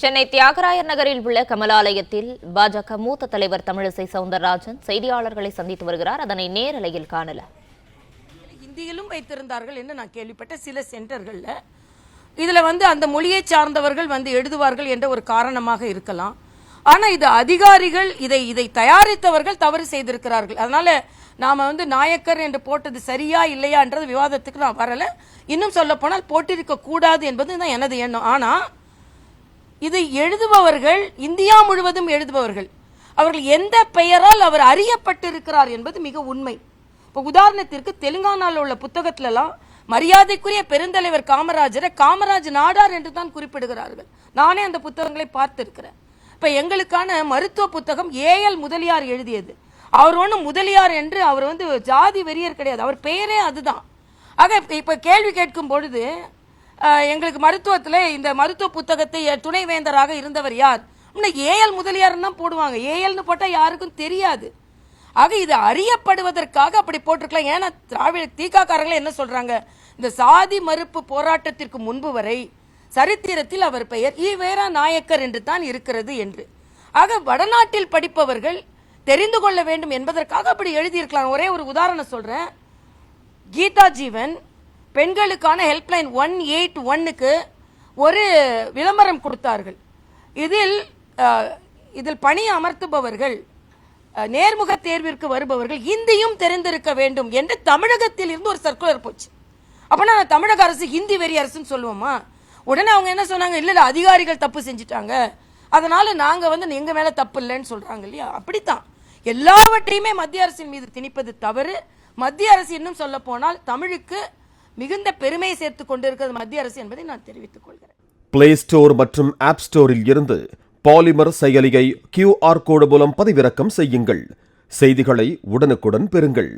சென்னை தியாகராயர் நகரில் உள்ள கமலாலயத்தில் பாஜக மூத்த தலைவர் தமிழிசை சவுந்தரராஜன் செய்தியாளர்களை சந்தித்து வருகிறார். அதனை நேரலையில் காணலாம். ஹிந்தியிலும் வைத்திருந்தார்கள் என்று நான் கேள்விப்பட்ட சில சென்டர்கள்ல இதுல அந்த மொழியை சார்ந்தவர்கள் எழுதுவார்கள் என்ற ஒரு காரணமாக இருக்கலாம். ஆனா இது அதிகாரிகள் இதை தயாரித்தவர்கள் தவறு செய்திருக்கிறார்கள். அதனால நாம நாயக்கர் என்று போட்டது சரியா இல்லையா என்ற விவாதத்துக்கு நான் வரல. இன்னும் சொல்ல போனால் போட்டிருக்க கூடாது என்பது தான் எனது எண்ணம். ஆனா இதை எழுதுபவர்கள் இந்தியா முழுவதும் எழுதுபவர்கள், அவர்கள் எந்த பெயரால் அவர் அறியப்பட்டிருக்கிறார் என்பது மிக உண்மை. இப்போ உதாரணத்திற்கு தெலுங்கானாவில் உள்ள புத்தகத்திலெல்லாம் மரியாதைக்குரிய பெருந்தலைவர் காமராஜரை காமராஜ் நாடார் என்று தான் குறிப்பிடுகிறார்கள். நானே அந்த புத்தகங்களை பார்த்திருக்கிறேன். இப்போ எங்களுக்கான மருத்துவ புத்தகம் ஏஎல் முதலியார் எழுதியது. அவர் ஒன்றும் முதலியார் என்று அவர் ஜாதி வெறியர் கிடையாது, அவர் பெயரே அதுதான். ஆக இப்போ கேள்வி கேட்கும் பொழுது எங்களுக்கு மருத்துவத்தில் இந்த மருத்துவ புத்தகத்தை துணைவேந்தராக இருந்தவர் யார்? ஏஎல் முதலியார் தான் போடுவாங்க. ஏஎல்னு போட்டால் யாருக்கும் தெரியாது. ஆக இது அறியப்படுவதற்காக அப்படி போட்டிருக்கலாம். ஏன்னா திகாக்காரங்களே என்ன சொல்றாங்க, இந்த சாதி மறுப்பு போராட்டத்திற்கு முன்பு வரை சரித்திரத்தில் அவர் பெயர் ஈவேரா நாயக்கர் என்று தான் இருக்கிறது என்று. ஆக வடநாட்டில் படிப்பவர்கள் தெரிந்து கொள்ள வேண்டும் என்பதற்காக அப்படி எழுதியிருக்கலாம். ஒரே ஒரு உதாரணம் சொல்றேன். கீதா ஜீவன் பெண்களுக்கான ஹெல்ப்லைன் 181க்கு ஒரு விளம்பரம் கொடுத்தார்கள். இதில் பணி அமர்த்துபவர்கள் நேர்முக தேர்விற்கு வருபவர்கள் ஹிந்தியும் தெரிந்திருக்க வேண்டும் என்று தமிழகத்தில் இருந்து ஒரு சர்க்குலர் போச்சு. அப்பனா தமிழக அரசு ஹிந்தி வெறி அரசுன்னு சொல்லுவோமா? உடனே அவங்க என்ன சொன்னாங்க, இல்ல அதிகாரிகள் தப்பு செஞ்சுட்டாங்க, அதனால நாங்க எங்க மேல தப்பு இல்லைன்னு சொல்றாங்க இல்லையா? அப்படித்தான் எல்லாவற்றையுமே மத்திய அரசின் மீது திணிப்பது தவறு. மத்திய அரசு இன்னும் சொல்ல போனால் தமிழுக்கு மிகுந்த பெருமை சேர்த்துக் கொண்டிருக்கிறது மத்திய அரசு என்பதை நான் தெரிவித்துக் கொள்கிறேன். பிளே ஸ்டோர் மற்றும் ஆப் ஸ்டோரில் இருந்து பாலிமர் செயலியை QR கோடு மூலம் பதிவிறக்கம் செய்யுங்கள். செய்திகளை உடனுக்குடன் பெறுங்கள்.